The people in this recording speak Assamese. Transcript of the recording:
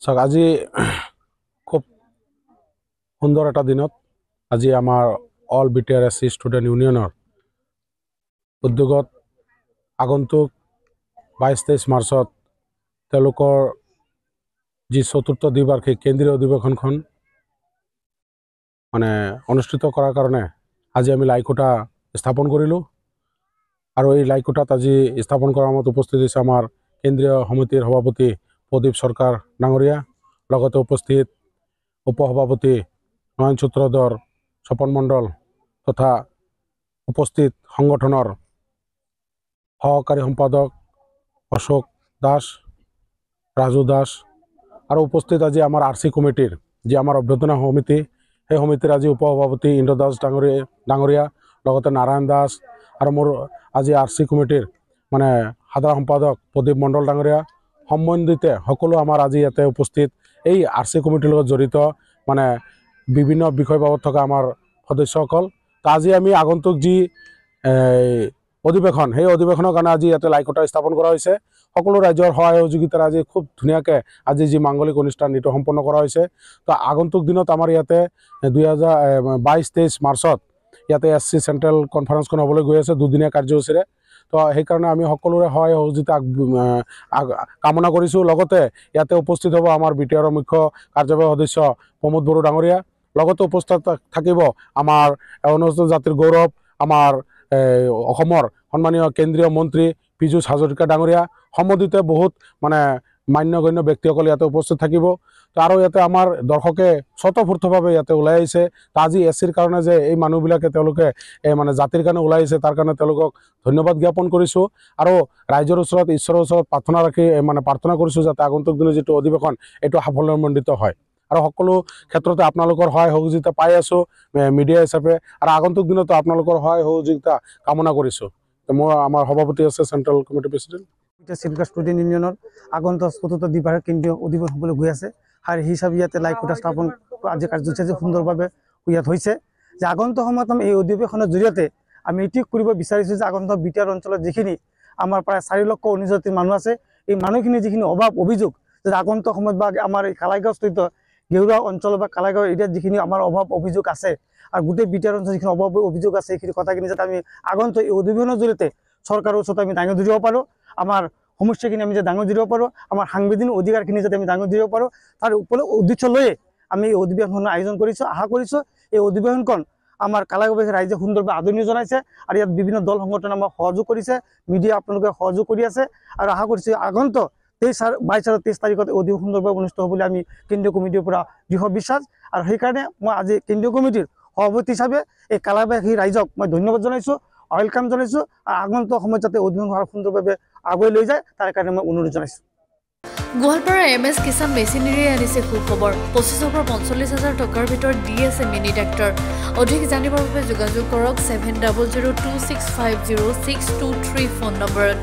চাওক আজি খুব সুন্দৰ এটা দিনত আজি আমাৰ অল BTRSC ষ্টুডেণ্ট ইউনিয়নৰ উদ্যোগত আগন্তুক 22-23 মাৰ্চত তেওঁলোকৰ যি চতুৰ্থ দ্বিবাৰ্ষিক কেন্দ্ৰীয় অধিৱেশনখন অনুষ্ঠিত কৰাৰ কাৰণে আজি আমি লাইখুঁটা স্থাপন কৰিলোঁ আৰু এই লাইখুঁটাত আজি স্থাপন কৰাৰ সময়ত উপস্থিত হৈছে আমাৰ কেন্দ্ৰীয় সমিতিৰ সভাপতি প্ৰদীপ সৰকাৰ ডাঙৰীয়া, লগতে উপস্থিত উপসভাপতি নয়ন সূত্ৰধৰ স্বপন মণ্ডল তথা উপস্থিত সংগঠনৰ সহকাৰী সম্পাদক অশোক দাস, ৰাজু দাস আৰু উপস্থিত আজি আমাৰ RC কমিটিৰ যি আমাৰ অভ্যৰ্থনা সমিতি সেই সমিতিৰ আজি উপসভাপতি ইন্দ্ৰ দাস ডাঙৰীয়া, লগতে নাৰায়ণ দাস আৰু মোৰ আজি RC কমিটিৰ সাধাৰণ সম্পাদক প্ৰদীপ মণ্ডল ডাঙৰীয়া সম্বন্ধিত সকলো আমাৰ আজি ইয়াতে উপস্থিত এই RC কমিটিৰ লগত জড়িত বিভিন্ন বিষয় বাবদ থকা আমাৰ সদস্যসকল। আজি আমি আগন্তুক যি অধিৱেশন সেই অধিৱেশনৰ কাৰণে আজি ইয়াতে লাইখুঁটা স্থাপন কৰা হৈছে। সকলো ৰাজ্যৰ সহায় সহযোগিতাৰ আজি খুব ধুনীয়াকৈ আজি যি মাংগলিক অনুষ্ঠান নীতি সম্পন্ন কৰা হৈছে। তো আগন্তুক দিনত আমাৰ ইয়াতে 22-23 মাৰ্চত ইয়াতে SC চেণ্ট্ৰেল কনফাৰেন্সখন হ'বলৈ গৈ আছে দুদিনীয়া কাৰ্যসূচীৰে। তো সেইকাৰণে আমি সকলোৰে সহায় সহযোগিতা কামনা কৰিছোঁ। লগতে ইয়াতে উপস্থিত হ'ব আমাৰ BTR মুখ্য কাৰ্যবাহী সদস্য প্ৰমোদ বড়ো ডাঙৰীয়া, লগতে উপস্থিত থাকিব আমাৰ অনুসূচিত জাতিৰ গৌৰৱ আমাৰ অসমৰ সন্মানীয় কেন্দ্ৰীয় মন্ত্ৰী পীযুষ হাজৰিকা ডাঙৰীয়া, সম্বন্ধিত বহুত মান্যগণ্য ব্যক্তিসকল ইয়াতে উপস্থিত থাকিব। তো আৰু ইয়াতে আমাৰ দৰ্শকে স্বতঃস্ফূৰ্তভাৱে ইয়াতে ওলাই আহিছে। তো আজি SCৰ কাৰণে যে এই মানুহবিলাকে তেওঁলোকে জাতিৰ কাৰণে ওলাই আহিছে তাৰ কাৰণে তেওঁলোকক ধন্যবাদ জ্ঞাপন কৰিছোঁ আৰু ৰাইজৰ ওচৰত ঈশ্বৰৰ ওচৰত প্ৰাৰ্থনা ৰাখি প্ৰাৰ্থনা কৰিছোঁ যাতে আগন্তুক দিনৰ যিটো অধিৱেশন এইটো সাফল্যমণ্ডিত হয় আৰু সকলো ক্ষেত্ৰতে আপোনালোকৰ সহায় সহযোগিতা পাই আছোঁ মিডিয়া হিচাপে আৰু আগন্তুক দিনতো আপোনালোকৰ সহায় সহযোগিতা কামনা কৰিছোঁ। মোৰ আমাৰ সভাপতি আছে চেণ্ট্ৰেল কমিটি প্ৰেচিডেণ্ট ষ্টুডেণ্ট ইউনিয়নৰ আগন্তুক চতুৰ্থ দ্বিবাৰ্ষিক কেন্দ্ৰীয় অধিৱেশন হ'বলৈ গৈ আছে আৰু সেই হিচাপে ইয়াতে লাইখুঁটা স্থাপন আজি কাৰ্যসূচী সুন্দৰভাৱে ইয়াত হৈছে যে আগন্তুক সময়ত আমি এই অধিৱেশনৰ জৰিয়তে আমি এটি কৰিব বিচাৰিছোঁ যে আগন্তুক BTR অঞ্চলত যিখিনি আমাৰ প্ৰায় 4,19,000 মানুহ আছে এই মানুহখিনি যিখিনি অভাৱ অভিযোগ যে আগন্তুক সময়ত বা আমাৰ এই কালাইগাঁও স্থিত গেৰুৱা অঞ্চল বা কালাইগাঁও এৰিয়াত যিখিনি আমাৰ অভাৱ অভিযোগ আছে আৰু গোটেই BTR অঞ্চলত যিখিনি অভাৱ অভিযোগ আছে সেইখিনি কথাখিনি যাতে আমি আগন্তুক এই অধিৱেশনৰ জৰিয়তে চৰকাৰৰ ওচৰত আমি দাঙি ধৰিব পাৰোঁ, আমাৰ সমস্যাখিনি আমি যাতে দাঙি ধৰিব পাৰোঁ, আমাৰ সাংবিধানিক অধিকাৰখিনি যাতে আমি দাঙি ধৰিব পাৰোঁ, তাৰ উদ্দেশ্য লৈয়ে আমি এই অধিৱেশনৰ আয়োজন কৰিছোঁ। আশা কৰিছোঁ এই অধিৱেশনখন আমাৰ কালাইগাঁওবাসী ৰাইজে সুন্দৰভাৱে আদৰণি জনাইছে আৰু ইয়াত বিভিন্ন দল সংগঠনে আমাক সহযোগ কৰিছে, মিডিয়া আপোনালোকে সহযোগ কৰি আছে আৰু আশা কৰিছোঁ আগন্তুক 22 আৰু 23 তাৰিখত অধিৱেশন সুন্দৰভাৱে অনুষ্ঠিত হ'ব বুলি আমি কেন্দ্ৰীয় কমিটিৰ পৰা দৃঢ় বিশ্বাস আৰু সেইকাৰণে মই আজি কেন্দ্ৰীয় কমিটিৰ সভাপতি হিচাপে এই কালাইগাঁওবাসী ৰাইজক মই ধন্যবাদ জনাইছোঁ, ওয়েলকাম জনাইছোঁ আৰু আগন্তুক সময়ত যাতে অধিৱেশন সুন্দৰভাৱে আগুৱাই লৈ যায় তাৰ কাৰণে মই অনুৰোধ জনাইছোঁ। গোৱালপাৰা MS কিষাণ মেচিনেৰী আনিছে সুখবৰ। 25,000 পৰা 45,000 টকাৰ ভিতৰত DSA মিনি ট্ৰেক্টৰ। অধিক জানিবৰ বাবে যোগাযোগ কৰক 7002650623 ফোন নম্বৰত।